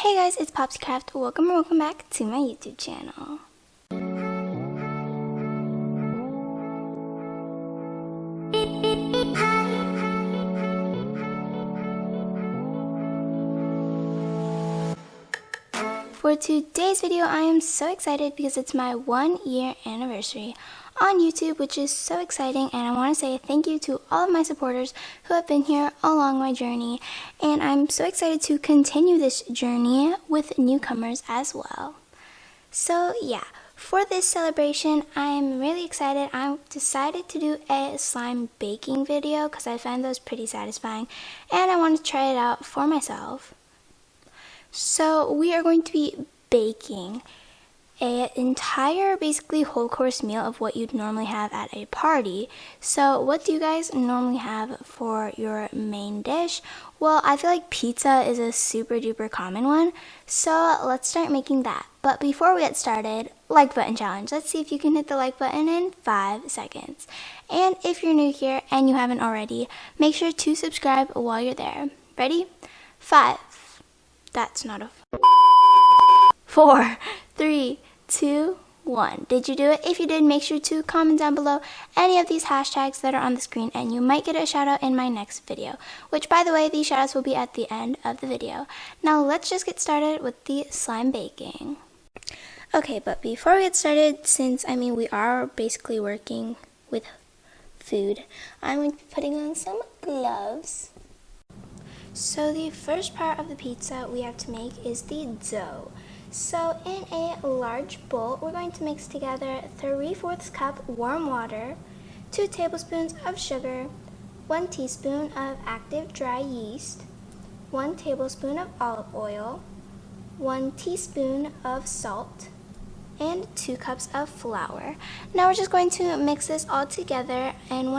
Hey guys, it's Popscraft. Welcome back to my YouTube channel. For today's video, I am so excited because it's my 1-year anniversary on YouTube, which is so exciting, and I want to say thank you to all of my supporters who have been here along my journey, and I'm so excited to continue this journey with newcomers as well. So yeah, for this celebration, I'm really excited. I decided to do a slime baking video because I find those pretty satisfying, and I want to try it out for myself. So we are going to be baking an entire basically whole course meal of what you'd normally have at a party. So what do you guys normally have for your main dish? Well, I feel like pizza is a super duper common one, so let's start making that. But before we get started, like button challenge. Let's see if you can hit the like button in 5 seconds. And if you're new here and you haven't already, make sure to subscribe while you're there. Ready? 5. That's not a 4, 3, 2, 1. Did you do it? If you did, make sure to comment down below any of these hashtags that are on the screen, and you might get a shout out in my next video, which, by the way, these shout outs will be at the end of the video. Now let's just get started with the slime baking. Okay, but before we get started, since we are basically working with food, I'm going to be putting on some gloves. So the first part of the pizza we have to make is the dough. So in a large bowl, we're going to mix together 3/4 cup warm water, 2 tablespoons of sugar, 1 teaspoon of active dry yeast, 1 tablespoon of olive oil, 1 teaspoon of salt, and 2 cups of flour. Now we're just going to mix this all together, and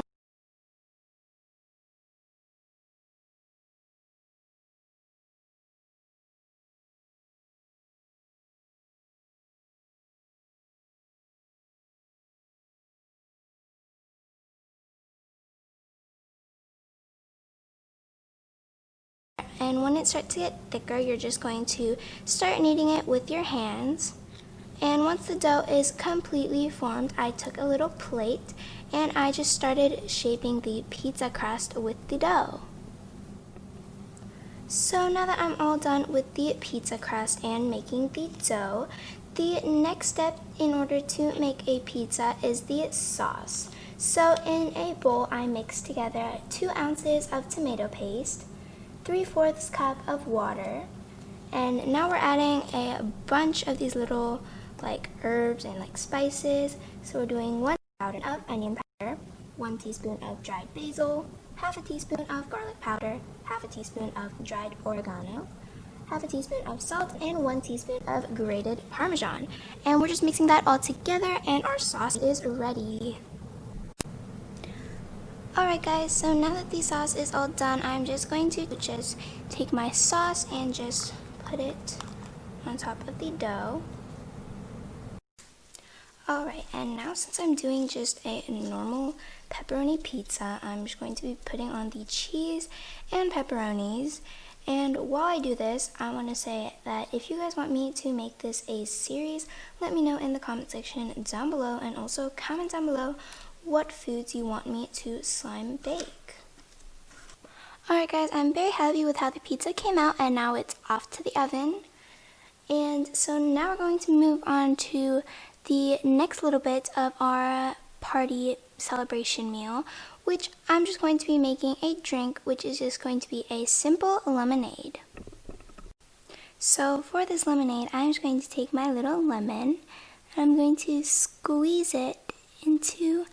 when it starts to get thicker, you're just going to start kneading it with your hands. And once the dough is completely formed, I took a little plate and I just started shaping the pizza crust with the dough. So now that I'm all done with the pizza crust and making the dough, the next step in order to make a pizza is the sauce. So in a bowl, I mixed together 2 ounces of tomato paste, 3/4 cup of water, and now we're adding a bunch of these little herbs and spices. So we're doing 1 powder of onion powder, 1 teaspoon of dried basil, half a teaspoon of garlic powder, half a teaspoon of dried oregano, half a teaspoon of salt, and 1 teaspoon of grated Parmesan. And we're just mixing that all together, and our sauce is ready. Alright guys, so now that the sauce is all done, I'm just going to just take my sauce and just put it on top of the dough. Alright, and now since I'm doing just a normal pepperoni pizza, I'm just going to be putting on the cheese and pepperonis. And while I do this, I want to say that if you guys want me to make this a series, let me know in the comment section down below, and also comment down below what foods you want me to slime bake. Alright guys, I'm very happy with how the pizza came out, and now it's off to the oven. And so now we're going to move on to the next little bit of our party celebration meal, which I'm just going to be making a drink, which is just going to be a simple lemonade. So for this lemonade, I'm just going to take my little lemon, and I'm going to squeeze it into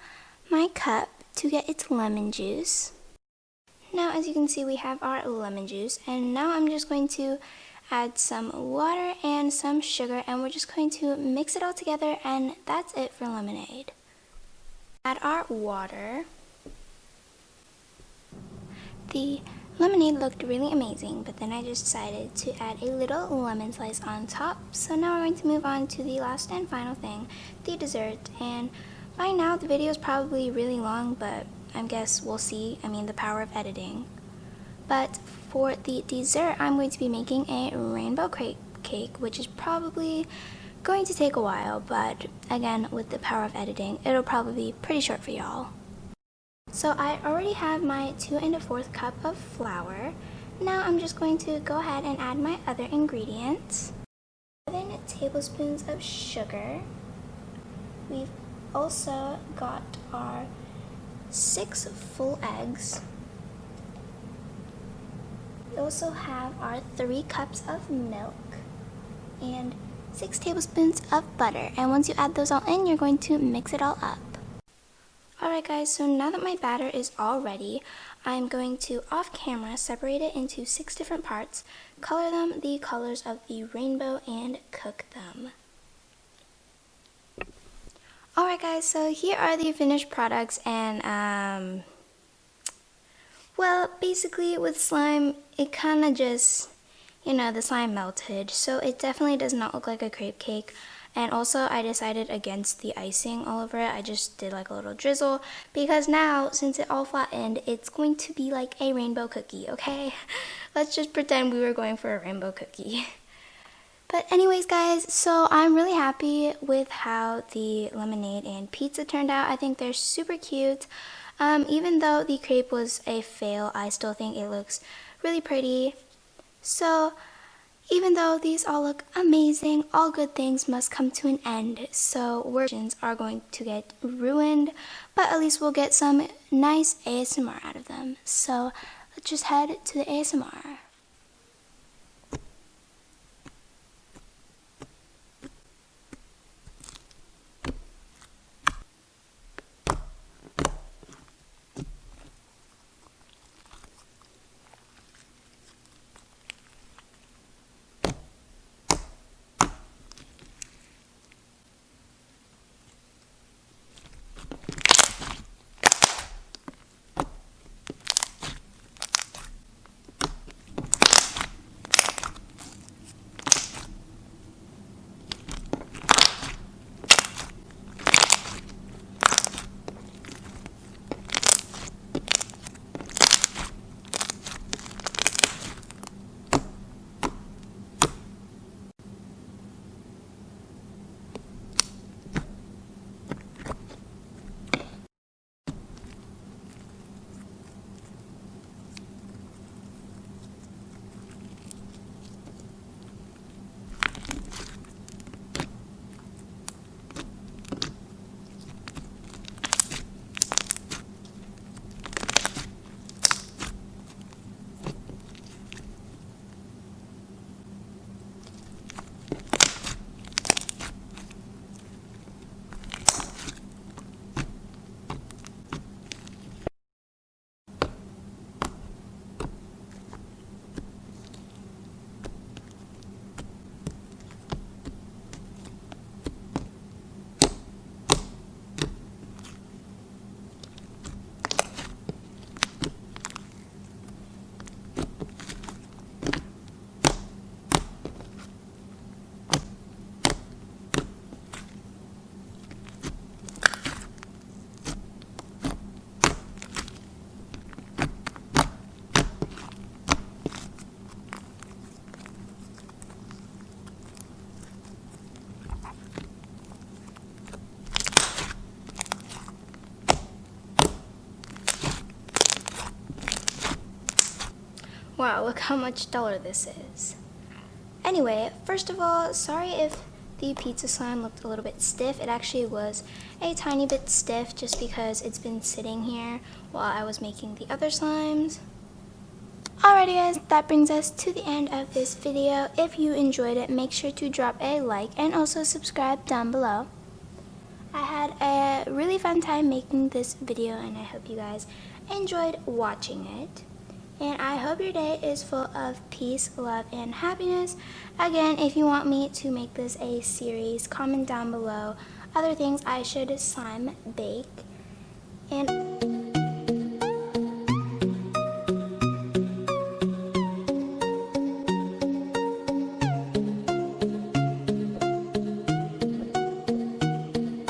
my cup to get its lemon juice. Now as you can see, we have our lemon juice, and now I'm just going to add some water and some sugar, and we're just going to mix it all together, and that's it for lemonade. Add our water. The lemonade looked really amazing, but then I just decided to add a little lemon slice on top. So now we're going to move on to the last and final thing, the dessert. And by now the video is probably really long, but I guess we'll see. The power of editing. But for the dessert, I'm going to be making a rainbow crepe cake, which is probably going to take a while, but again, with the power of editing, it'll probably be pretty short for y'all. So I already have my 2 1/4 cup of flour. Now I'm just going to go ahead and add my other ingredients. 7 tablespoons of sugar. We've also got our 6 full eggs. We also have our 3 cups of milk and 6 tablespoons of butter. And once you add those all in, you're going to mix it all up. Alright guys, so now that my batter is all ready, I'm going to off camera separate it into 6 different parts, color them the colors of the rainbow, and cook them. Alright guys, so here are the finished products, and well, basically with slime, it kind of just, you know, the slime melted, so it definitely does not look like a crepe cake. And also I decided against the icing all over it. I just did like a little drizzle, because now since it all flattened, it's going to be like a rainbow cookie, okay? Let's just pretend we were going for a rainbow cookie. But anyways guys, so I'm really happy with how the lemonade and pizza turned out. I think they're super cute. Even though the crepe was a fail, I still think it looks really pretty. So even though these all look amazing, all good things must come to an end. So versions are going to get ruined, but at least we'll get some nice ASMR out of them. So let's just head to the ASMR. Wow, look how much duller this is. Anyway, first of all, sorry if the pizza slime looked a little bit stiff. It actually was a tiny bit stiff just because it's been sitting here while I was making the other slimes. Alrighty guys, that brings us to the end of this video. If you enjoyed it, make sure to drop a like and also subscribe down below. I had a really fun time making this video, and I hope you guys enjoyed watching it. And I hope your day is full of peace, love, and happiness. Again, if you want me to make this a series, comment down below other things I should slime bake. And